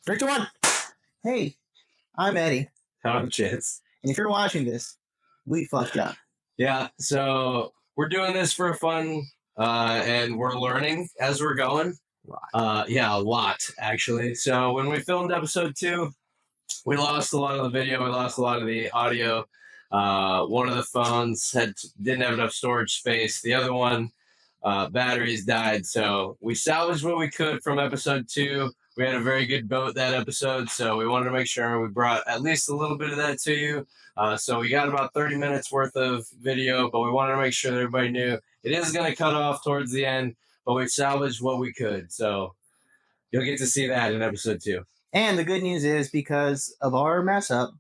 3, 2, 1. Hey, I'm Eddie. I'm Chance. And if you're watching this, we fucked up. Yeah, so we're doing this for fun, and we're learning as we're going. A lot, actually. So when we filmed episode 2, we lost a lot of the video, we lost a lot of the audio. One of the phones didn't have enough storage space. The other one, batteries died. So we salvaged what we could from episode 2. We had a very good boat that episode, so we wanted to make sure we brought at least a little bit of that to you. So we got about 30 minutes worth of video, but we wanted to make sure that everybody knew it is going to cut off towards the end, but we salvaged what we could. So you'll get to see that in episode 2. And the good news is because of our mess up,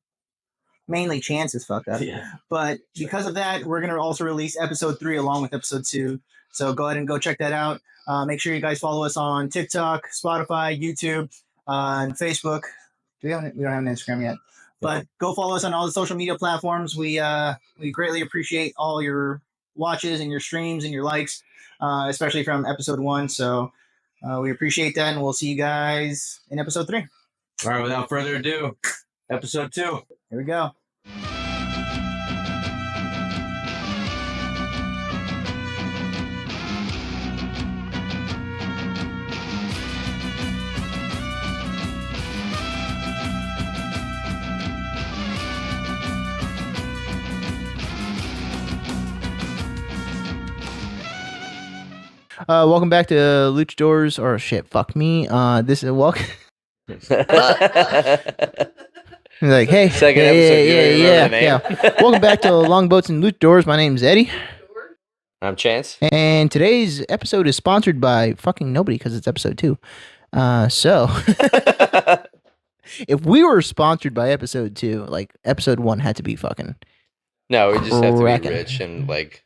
mainly Chance is fucked up. Yeah. But because of that, we're going to also release episode 3 along with episode 2. So go ahead and go check that out. Make sure you guys follow us on TikTok, Spotify, YouTube, and Facebook. We don't have an Instagram yet. But go follow us on all the social media platforms. We greatly appreciate all your watches and your streams and your likes, especially from episode 1. So we appreciate that, and we'll see you guys in episode 3. All right, without further ado, episode 2. Here we go. Welcome back to Luchadors, or shit, fuck me. This is welcome. Like, hey, Second episode, yeah. Welcome back to Longboats and Luchadors. My name's Eddie. I'm Chance. And today's episode is sponsored by fucking nobody because it's episode 2. So if we were sponsored by episode 2, like episode 1 had to be fucking No, we just have to cracking. be rich and like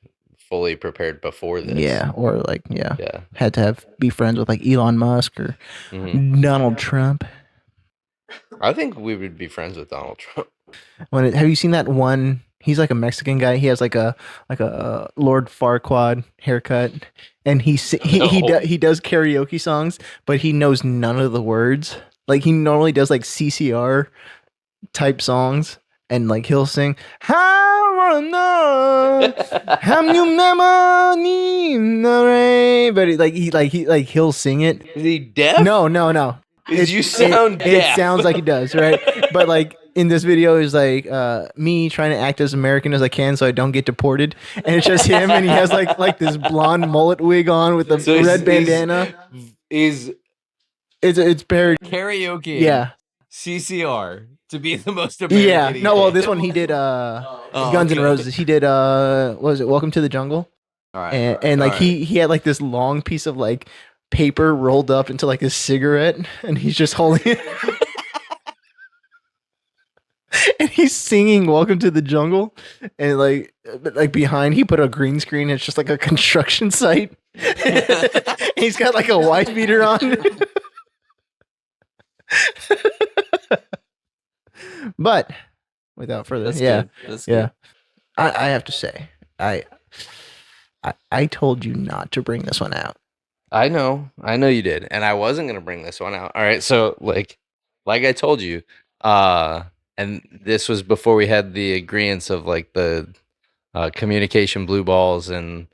fully prepared before this. Yeah, or like Yeah. had to be friends with like Elon Musk or Donald Trump. I think we would be friends with Donald Trump. Have you seen that one? He's like a Mexican guy. He has like a Lord Farquaad haircut, and he does karaoke songs, but he knows none of the words. Like he normally does like CCR type songs, and like he'll sing "I wanna know how you never need the rain," but he'll sing it. Is he deaf? No. You sound deaf. It sounds like he does, right? But like in this video is like me trying to act as American as I can so I don't get deported, and it's just him, and he has like this blonde mullet wig on with a red bandana. It's very karaoke. Yeah. CCR to be the most American. Yeah. No, well, this one he did Guns N' Roses. He did what was it? Welcome to the Jungle. All right. And like he had like this long piece of like paper rolled up into like a cigarette, and he's just holding it. And he's singing "Welcome to the Jungle," and like behind he put a green screen. It's just like a construction site. He's got like a wife beater on. But without further, That's yeah, good. That's yeah. good. I have to say, I told you not to bring this one out. I know you did, and I wasn't gonna bring this one out. All right, so like I told you, and this was before we had the agreements of like the communication blue balls and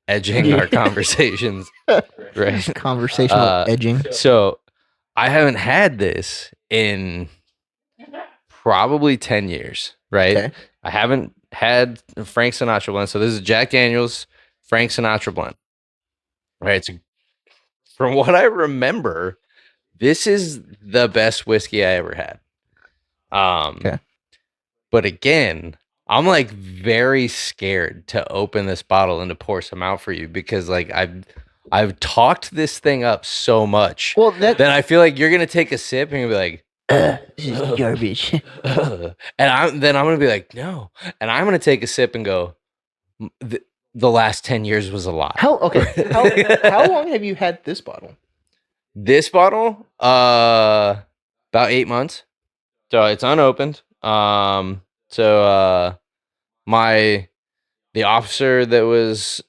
edging our conversations, right? Conversational edging. So I haven't had this in probably 10 years, right? Okay. I haven't had Frank Sinatra blend. So this is Jack Daniel's Frank Sinatra blend, right? So from what I remember, this is the best whiskey I ever had. Okay. But again, I'm like very scared to open this bottle and to pour some out for you because like I've talked this thing up so much that I feel like you're gonna take a sip and you'll be like, this is garbage. and I'm gonna be like, no, and I'm gonna take a sip and go, the last 10 years was a lot. How long have you had this bottle? This bottle, about 8 months. So it's unopened. The officer that was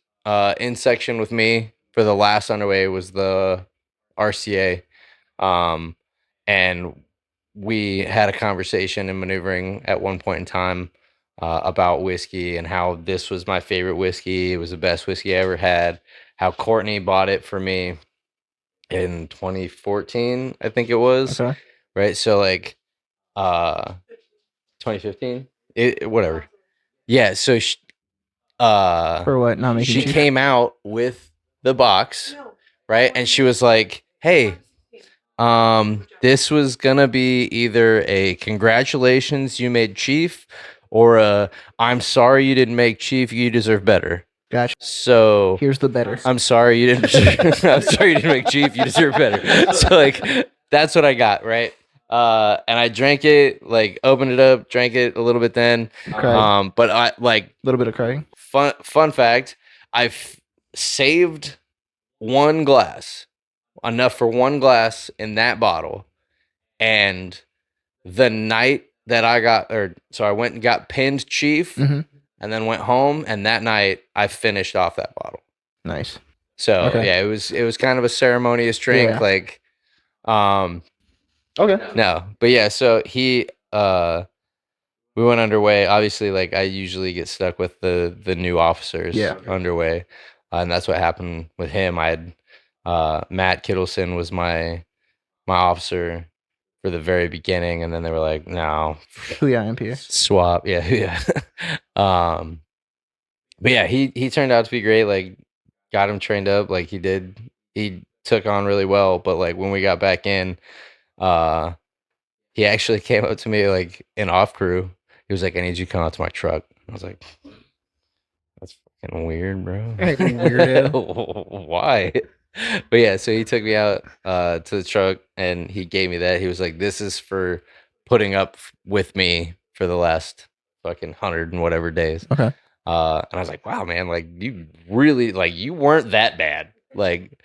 in section with me for the last underway was the RCA. And we had a conversation in maneuvering at one point in time about whiskey and how this was my favorite whiskey. It was the best whiskey I ever had. How Courtney bought it for me in 2014, I think it was. Okay. Right. So like 2015, whatever. Yeah. So For what? Not making she cheap? came out with the box, right? And she was like, "Hey, this was gonna be either a congratulations you made chief or a I'm sorry you didn't make chief, you deserve better." Gotcha. So Here's the better. I'm sorry you didn't I'm sorry you didn't make chief, you deserve better. So like that's what I got, right? And I drank it, like opened it up, drank it a little bit then. Cried. But I like A little bit of crying. fun fact, I've saved one glass, enough for one glass in that bottle. And the night that I went and got pinned chief Mhm. and then went home. And that night I finished off that bottle. Nice. So Okay. yeah, it was kind of a ceremonious drink. Yeah. Like, Okay. no, but yeah, so we went underway. Obviously, like I usually get stuck with the new officers underway. And that's what happened with him. I had Matt Kittleson was my officer for the very beginning, and then they were like, no, Booyah, MPA. swap. Yeah. But yeah, he turned out to be great. Like, got him trained up. Like he took on really well. But like when we got back in, he actually came up to me like in off crew. He was like, I need you to come out to my truck. I was like, that's fucking weird, bro. Weirdo. Why? But yeah, so he took me out to the truck and he gave me that. He was like, this is for putting up with me for the last fucking 100 and whatever days. Okay. And I was like, wow, man, like you really, like you weren't that bad. Like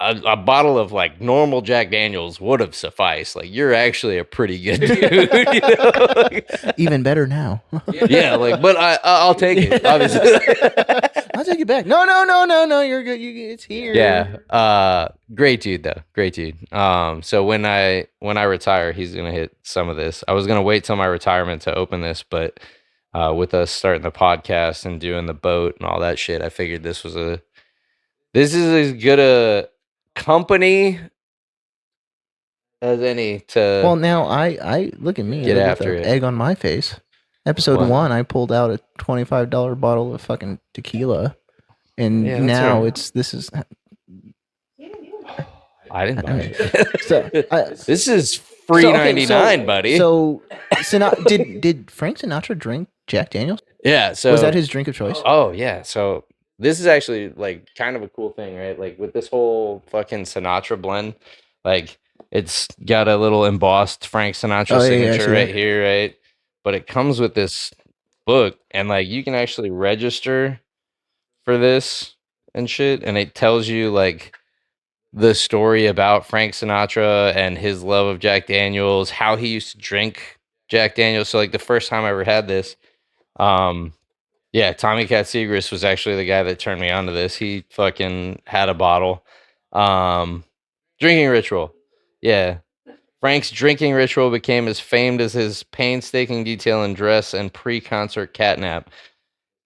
a bottle of like normal Jack Daniels would have sufficed. Like you're actually a pretty good dude. You know? Even better now. Yeah, like, but I'll take it. Obviously, I'll take it back. No. You're good. It's here. yeah. Great dude though. Great dude. So when I retire, he's gonna hit some of this. I was gonna wait till my retirement to open this, but with us starting the podcast and doing the boat and all that shit, I figured this is as good a company as any to. Well, now I look at me. Get with after the it. Egg on my face. Episode What? 1, I pulled out a $25 bottle of fucking tequila, and Yeah, that's now right. this is. I didn't buy it. So, This is free so, okay, $99, buddy. So, did Frank Sinatra drink Jack Daniels? Yeah. So Was that his drink of choice? Oh yeah. So this is actually like kind of a cool thing, right? Like with this whole fucking Sinatra blend, like it's got a little embossed Frank Sinatra Oh, yeah, I signature see right that. here, right? But it comes with this book, and like you can actually register for this and shit, and it tells you like the story about Frank Sinatra and his love of Jack Daniels, how he used to drink Jack Daniels. So like the first time I ever had this, yeah, Tommy Katsegris was actually the guy that turned me on to this. He fucking had a bottle. Drinking ritual. Yeah. Frank's drinking ritual became as famed as his painstaking detail in dress and pre-concert catnap.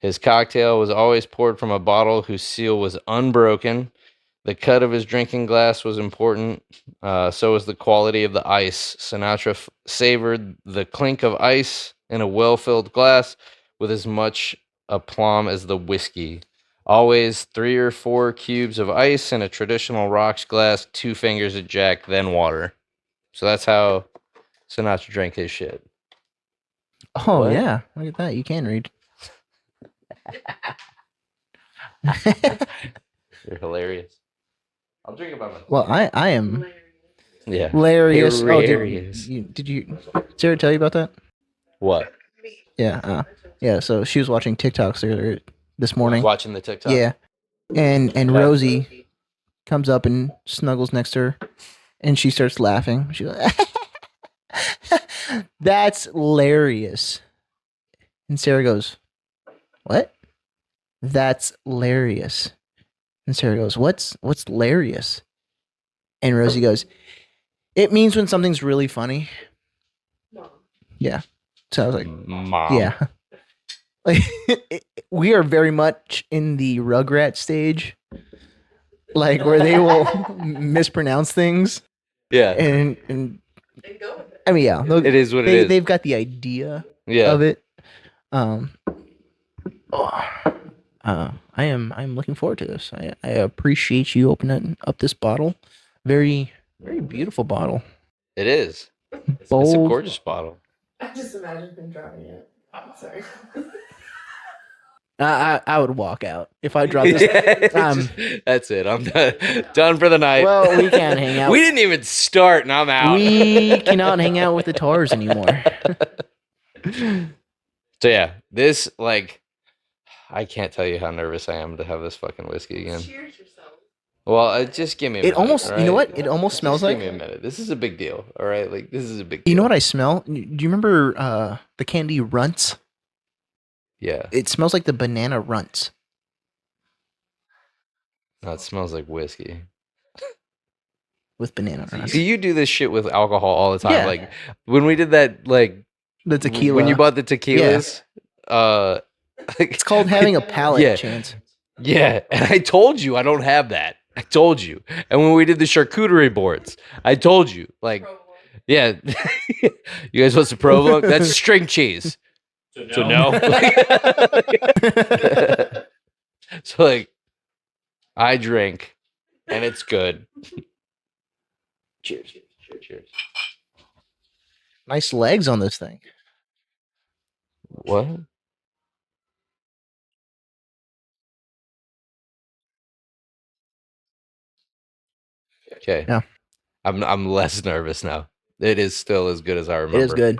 His cocktail was always poured from a bottle whose seal was unbroken. The cut of his drinking glass was important. So was the quality of the ice. Sinatra savored the clink of ice in a well-filled glass with as much aplomb as the whiskey. Always 3 or 4 cubes of ice in a traditional rocks glass, 2 fingers of Jack, then water. So that's how Sinatra drank his shit. Oh What? yeah, look at that. You can read. You're hilarious. I'll drink it by myself. Well, I am Yeah. hilarious. Hilarious. Did Sarah tell you about that? What? Yeah. Yeah. So she was watching TikToks earlier this morning. Watching the TikTok? Yeah. And Rosie comes up and snuggles next to her, and she starts laughing. She's like, "That's hilarious." And Sarah goes, "What? That's hilarious." And Sarah goes, "What's hilarious?" And Rosie goes, It means when something's really funny. Yeah. So I was like, Mom. yeah. Like we are very much in the Rugrat stage, like where they will mispronounce things, Yeah. and I mean, yeah, It is what it is. They've got the idea Yeah. of it. I'm looking forward to this. I appreciate you opening up this bottle. Very, very beautiful bottle. It is. It's a Bold. gorgeous bottle. I just imagine him driving it. Sorry. I would walk out if I dropped this. That's it. I'm done. Done for the night. Well, we can't hang out. We didn't even start, and I'm out. We cannot hang out with the Tars anymore. So yeah, this I can't tell you how nervous I am to have this fucking whiskey again. Cheers yourself. Well, just give me a minute. Almost, all you know right? what? It almost smells Just like. Give me a minute. This is a big deal. All right, this is a big deal. You know what I smell? Do you remember the candy Runts? Yeah. It smells like the banana Runts. No, it smells like whiskey. With banana Runts. Do you do this shit with alcohol all the time? Yeah. Like when we did that, The tequila. when you bought the tequilas. It's called having a palate Yeah. chance. Yeah, and I told you I don't have that. I told you. And when we did the charcuterie boards, I told you. Yeah. You guys want some provolone? That's string cheese. So no. So I drink, and it's good. Cheers. Cheers. Nice legs on this thing. What? Okay. Yeah. I'm less nervous now. It is still as good as I remember. It is good.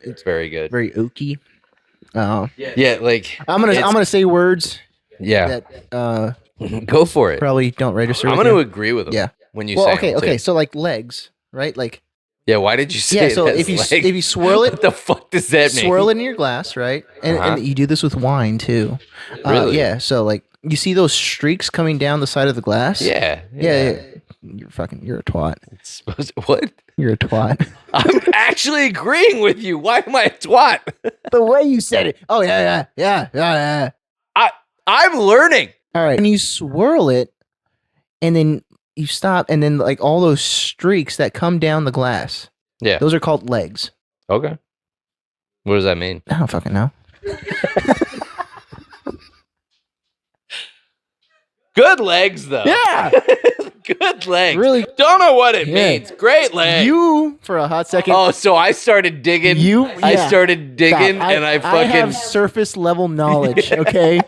It's very good. Very oaky. Yeah, I'm gonna say words yeah. that Go for it. probably don't register. I'm with going to you. agree with him. Yeah. When you Well, say okay. it, So like legs, right? Like Yeah, why did you say yeah. it So as if you leg? if you swirl it, What the fuck does that mean? swirl it in your glass, right? And you do this with wine too. Really? Yeah. So like you see those streaks coming down the side of the glass. Yeah. Yeah. You're a twat. It's supposed what? You're a twat. I'm actually agreeing with you. Why am I a twat? The way you said it. Oh yeah. I'm learning. All right. When you swirl it, and then you stop, and then like all those streaks that come down the glass. Yeah. Those are called legs. Okay. What does that mean? I don't fucking know. Good legs, though. Yeah. Good legs. Really? Don't know what it Yeah. means. Great legs. You for a hot second. Oh, so I started digging. I yeah. started digging, Stop. and I I fucking. have surface level knowledge. Okay,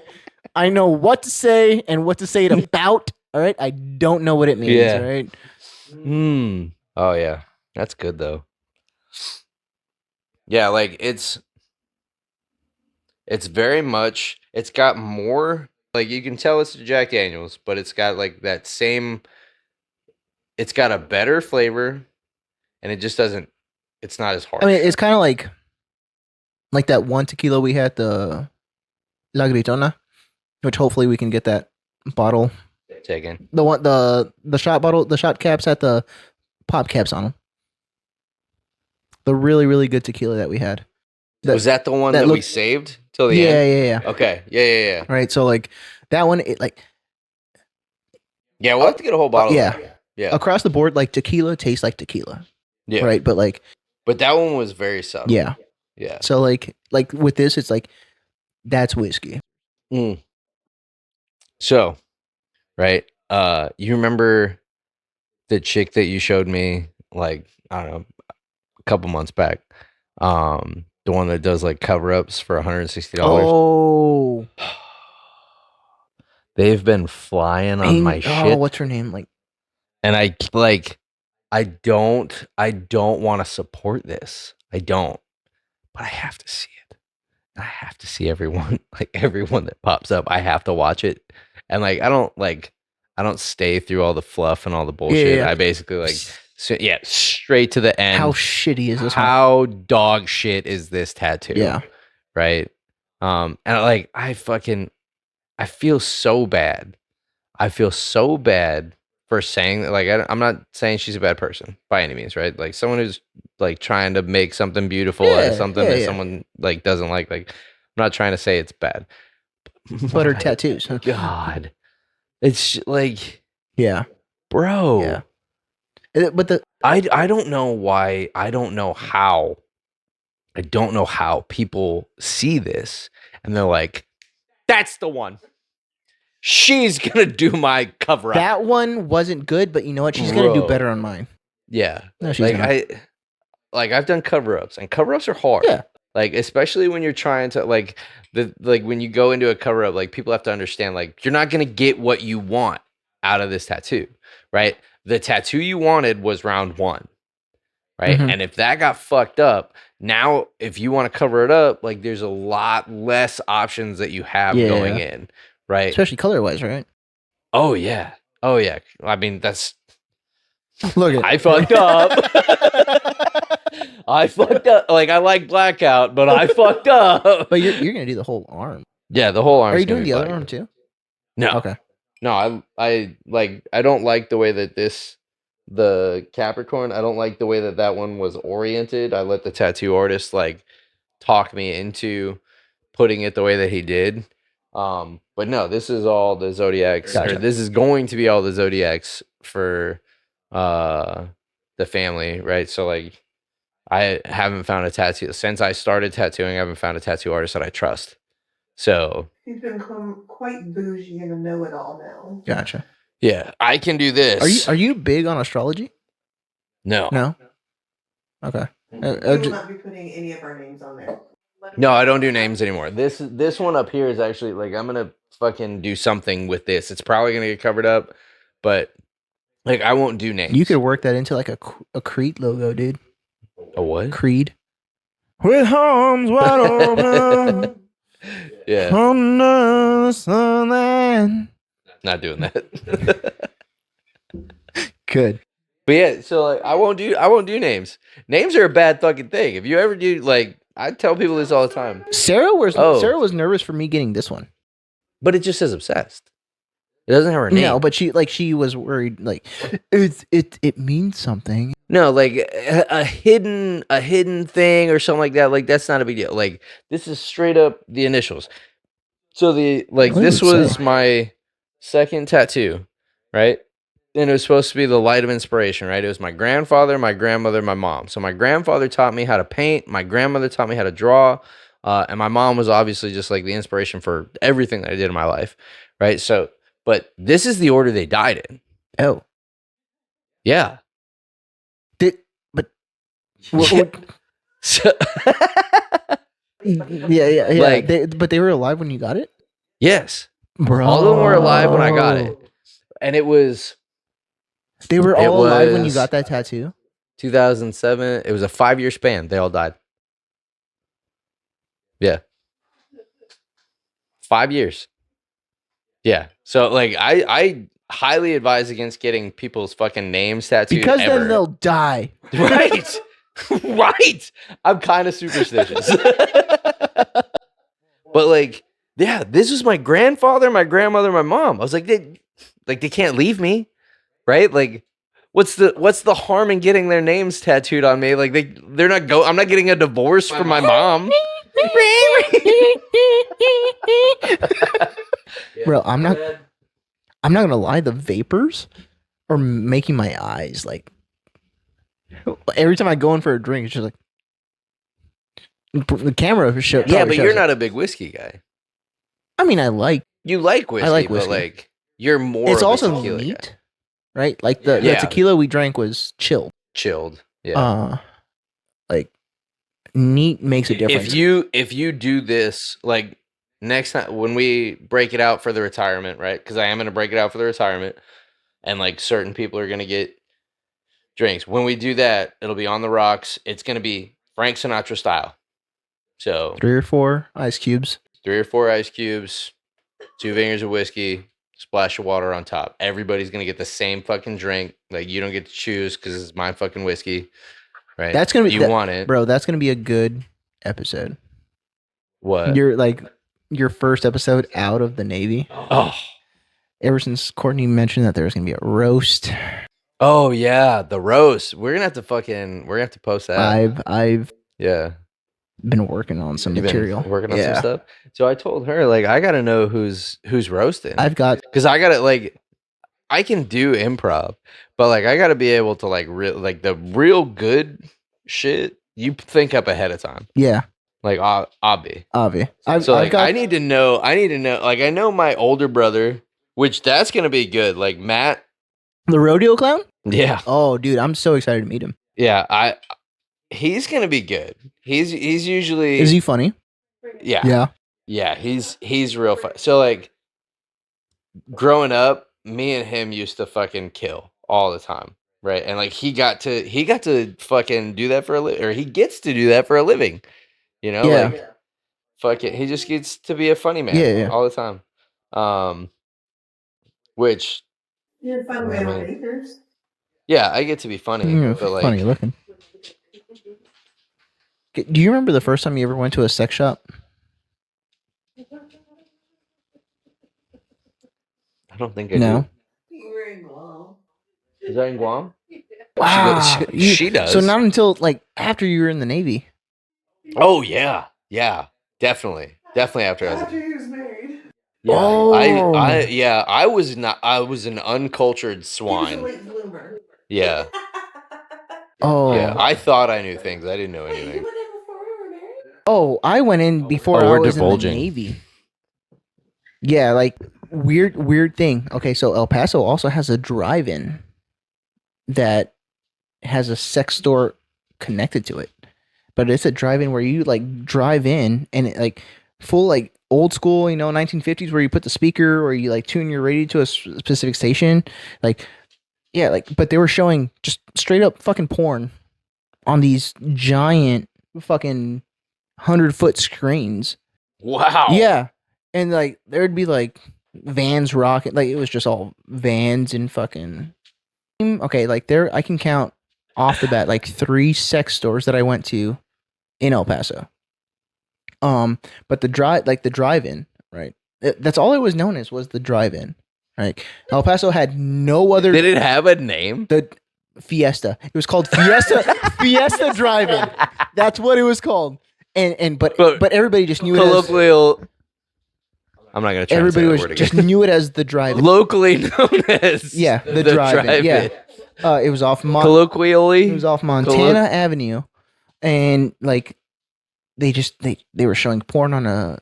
I know what to say and what to say it about. All right, I don't know what it means. Yeah. All right. Oh yeah, that's good though. Yeah, it's very much. It's got more. You can tell it's Jack Daniels, but it's got that same. It's got a better flavor, and it just doesn't. It's not as harsh. I mean, it's kind of like that one tequila we had, the La Gritona, which hopefully we can get that bottle. Taken. The one, the shot bottle, the shot caps had the pop caps on them. The really, really good tequila that we had. Was that the one that we saved till the end? Yeah. Okay. Yeah. Right. So that one, Yeah, we'll have to get a whole bottle. Yeah. Yeah. Across the board, tequila tastes like tequila. Yeah. Right. But But that one was very subtle. yeah. Yeah. So like with this, it's that's whiskey. So, right. You remember the chick that you showed me, I don't know, a couple months back? The one that does cover-ups for $160. Oh. They've been flying on my shit. Oh, what's her name? And I don't want to support this. I don't. But I have to see it. I have to see everyone, everyone that pops up. I have to watch it. And I don't stay through all the fluff and all the bullshit. Yeah. I basically straight to the end. How shitty is this one? How dog shit is this tattoo? Yeah. Right. And I feel so bad. I feel so bad for saying that. Like, I'm not saying she's a bad person by any means, right? Like, someone who's like trying to make something beautiful out of something that someone like doesn't like. Like, I'm not trying to say it's bad. But her tattoos. God, it's like, Yeah, bro. Yeah. But I don't know why. I don't know how. I don't know how people see this and they're like, that's the one. She's gonna do my cover up. that one wasn't good, but you know what? She's gonna do better on mine. Yeah. No, she's not. I've done cover-ups, and cover-ups are hard. Yeah. Like, especially when you're trying to like when you go into a cover-up, like, people have to understand, like, you're not gonna get what you want out of this tattoo, right? The tattoo you wanted was round 1, right? Mhm. And if that got fucked up, now if you want to cover it up, like, there's a lot less options that you have going in, right? Especially color-wise, right? Oh yeah. I mean, that's Look at I fucked up. I fucked up. Like, I like blackout, but I fucked up. But you're gonna do the whole arm. Yeah, the whole arm. Are you doing the other arm too? No. Okay. No, I don't like the way that the Capricorn, I don't like the way that one was oriented. I let the tattoo artist like talk me into putting it the way that he did. But no, this is all the zodiacs. Gotcha. Or this is going to be all the zodiacs for the family, right? So like, I haven't found a tattoo since I started tattooing. I haven't found a tattoo artist that I trust. So He's become quite bougie and a know-it-all now. Gotcha. yeah, I can do this. Are you big on astrology? No. No. Okay. We will not be putting any of our names on there. No, I don't do names anymore. This one up here is actually like, I'm gonna fucking do something with this. It's probably gonna get covered up, but like, I won't do names. You could work that into like a Creed logo, dude. A what? Creed. With arms wide open. Yeah. Under the sunlight. Not doing that. Good. But yeah, so like, I won't do names. Names are a bad fucking thing. If you ever do, like, I tell people this all the time. Sarah was nervous for me getting this one. But it just says obsessed. It doesn't have her name. No, but she was worried, like, it means something. No, like a hidden thing or something like that. Like, that's not a big deal. Like, this is straight up the initials. So this was my second tattoo, right? And it was supposed to be the light of inspiration, right? It was my grandfather, my grandmother, my mom. So my grandfather taught me how to paint. My grandmother taught me how to draw. And my mom was obviously just like the inspiration for everything that I did in my life, right? So, but this is the order they died in. Oh. Yeah. So, yeah. Like, but they were alive when you got it? yes. Bro. All of them were alive when I got it. And it was... They were all alive when you got that tattoo? 2007. It was a 5-year span. They all died. Yeah. 5 years. Yeah. So like, I highly advise against getting people's fucking names tattooed because ever. then they'll die. Right. Right. I'm kind of superstitious. But like, yeah, this was my grandfather, my grandmother, my mom. I was like, they can't leave me. Right? Like, what's the harm in getting their names tattooed on me? Like, they're not I'm not getting a divorce from my mom. Bro, I'm not gonna lie, the vapors are making my eyes like, every time I go in for a drink, it's just like the camera show. Yeah, but you're not a big whiskey guy. I mean, You like whiskey, I like whiskey. but like, you're more it's of a also tequila neat, guy. right? Like the tequila we drank was chilled. Yeah. Like, neat makes a difference. If you do this, like, next time when we break it out for the retirement, right? Because I am gonna break it out for the retirement, and like, certain people are gonna get drinks. When we do that, it'll be on the rocks. It's gonna be Frank Sinatra style. So 3 or 4 ice cubes. 3 or 4 ice cubes, 2 fingers of whiskey, splash of water on top. Everybody's gonna get the same fucking drink. Like, you don't get to choose because it's my fucking whiskey, right? That's gonna be you want it, bro. That's gonna be a good episode. What? You're like your first episode out of the Navy. Oh, ever since Courtney mentioned that there was gonna be a roast, Oh yeah, the roast. We're gonna have to post that. I've Yeah. been working on some You've been material. working on some stuff. So I told her, like, I gotta know who's roasting. I've got Because I gotta, like, I can do improv, but like I gotta be able to like like the real good shit you think up ahead of time. yeah, Like Avi. I've Like got I need to know like I know my older brother, which that's gonna be good. Like Matt. the rodeo clown. Yeah. Oh, dude, I'm so excited to meet him. Yeah, he's gonna be good. He's usually Is he funny? yeah. Yeah. Yeah, he's real fun. So like growing up, me and him used to fucking kill all the time, right? And like he got to fucking do that for a living, or he gets to do that for a living, you know? Yeah. Like fuck it, he just gets to be a funny man Yeah. all the time. Which You're a fun I man mean, on acres. yeah, I get to be funny, Yeah, but like funny looking. Do you remember the first time you ever went to a sex shop? I don't think I No. You were in Guam. do. Is that in Guam? Wow. She does. So not until like after you were in the Navy. Oh yeah. Yeah. Definitely after I was After he was married. yeah, Oh. I was an uncultured He was a swine. late bloomer. Yeah. Oh. Yeah. I thought I knew things. I didn't know Wait, you anything. went in before we were married? Oh, I went in before Oh, I we're was divulging. in the Navy. Yeah, like weird thing. Okay, so El Paso also has a drive-in that has a sex store connected to it. But it's a drive-in where you like drive in and it, like full like old school, 1950s where you put the speaker or you like tune your radio to a specific station. Like yeah, like but they were showing just straight up fucking porn on these giant fucking 100-foot screens. Wow. Yeah. And like there'd be like vans rocking, like it was just all vans and fucking okay, like there I can count off the bat like 3 sex stores that I went to in El Paso. But the drive-in, right? That's all it was known as was the drive-in. Right? El Paso had no other Did it have a name? the Fiesta. It was called Fiesta Drive-In. That's what it was called. But everybody just knew it as Colloquial. I'm not gonna try everybody to say was that word just again. knew it as the drive-in. Locally known as The drive-in. Yeah. It was off Colloquially. it was off Montana Avenue, and like they were showing porn on a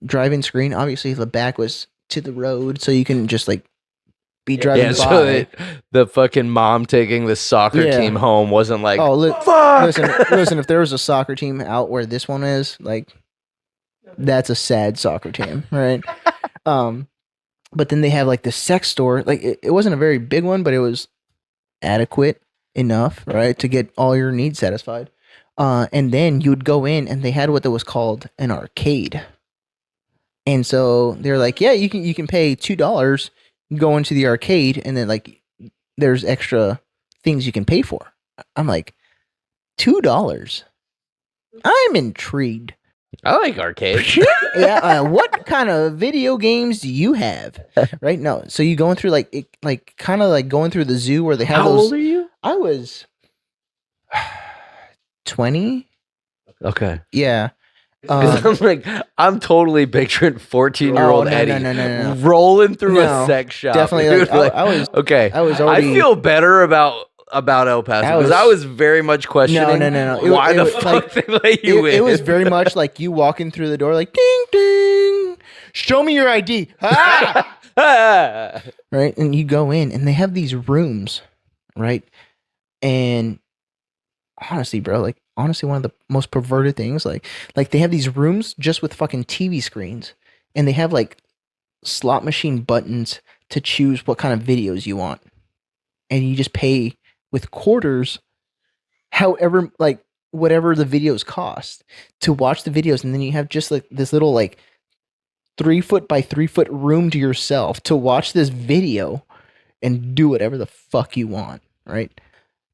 drive-in screen. Obviously, the back was to the road, so you can just like be driving by. So the fucking mom taking the soccer Yeah. team home wasn't like, Oh, fuck. listen! If there was a soccer team out where this one is, like, that's a sad soccer team, right? But then they have like the sex store. Like, it wasn't a very big one, but it was adequate enough, right, to get all your needs satisfied. And then you would go in, and they had what was called an arcade. And so they're like, yeah, you can pay $2, go into the arcade, and then like there's extra things you can pay for. I'm like, $2. I'm intrigued. I like arcade. Yeah. What kind of video games do you have? Right? No. So you going through like kind of like going through the zoo where they have How those. old are you? I was 20. Okay. Yeah. 'Cause I'm totally picturing 14-year-old no, Eddie no. rolling through No, a sex shop. definitely, dude, like, I was okay. I was I already. feel better about El Paso because I was very much questioning No. why the was, fuck they let you in. It was very much like you walking through the door, like ding ding, show me your ID, ah! Right? And you go in, and they have these rooms, right? And honestly, bro, like honestly, one of the most perverted things, like they have these rooms just with fucking TV screens, and they have like slot machine buttons to choose what kind of videos you want, and you just pay with quarters, however, like whatever the videos cost to watch the videos, and then you have just like this little like 3-foot by 3-foot room to yourself to watch this video and do whatever the fuck you want, right?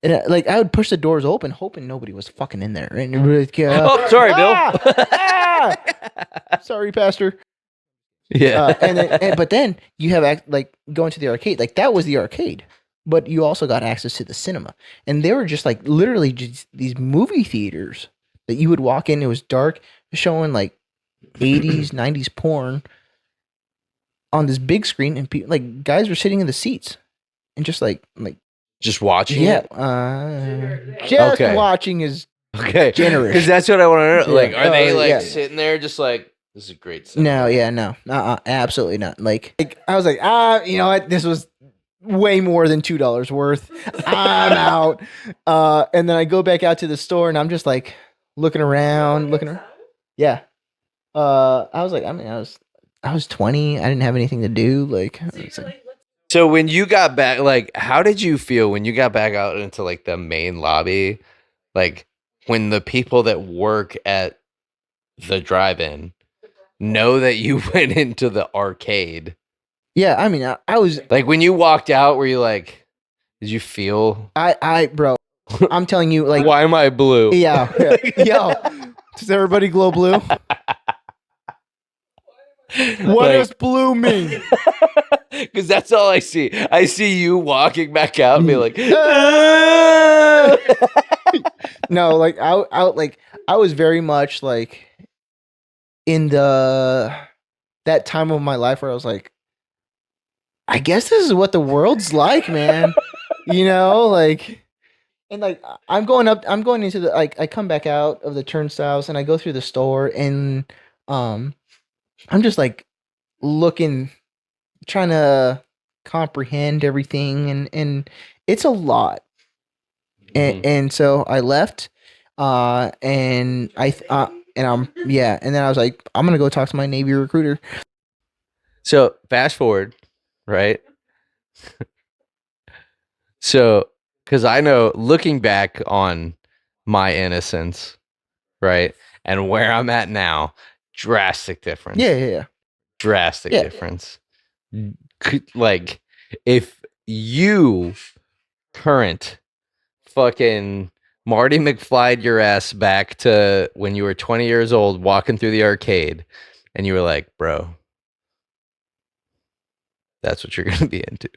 And like I would push the doors open, hoping nobody was fucking in there, right? And everybody would go, Oh, sorry, Bill. Sorry, Pastor. Yeah. But then you have like going to the arcade. Like that was the arcade, but you also got access to the cinema, and they were just like literally just these movie theaters that you would walk in. It was dark, showing like 80s, 90s porn on this big screen, and people like guys were sitting in the seats and just like Just watching yeah, it? just Okay. watching is Okay. generous. Because that's what I want to know. Yeah. Like, are they like yeah. sitting there just like, this is a great cinema? No, yeah, no, absolutely not. Like I was like, you know what, this was way more than $2 worth. I'm out. And then I go back out to the store, and I'm just like looking around. Yeah. I was like, I was 20. I didn't have anything to do. Like, it's like, So when you got back, like, how did you feel when you got back out into like the main lobby? Like, when the people that work at the drive-in know that you went into the arcade. yeah. I mean, I was Like, when you walked out, were you like, did you feel, bro. I'm telling you, like, why am I blue? yeah. Yo, does everybody glow blue? What does blue mean? Because that's all I see. I see you walking back out and be like, No, like I was very much like in that time of my life where I was like, I guess this is what the world's like, man. You know, like, and like I'm going into the, like, I come back out of the turnstiles and I go through the store, and I'm just like looking, trying to comprehend everything, and it's a lot. And so I left, and and then I was like, I'm gonna go talk to my Navy recruiter. so fast forward, right? So, because I know, looking back on my innocence, right, and where I'm at now, drastic difference. Yeah. Drastic Yeah. difference. Like, if you current fucking Marty McFly'd your ass back to when you were 20 years old walking through the arcade, and you were like, bro, that's what you're gonna be into.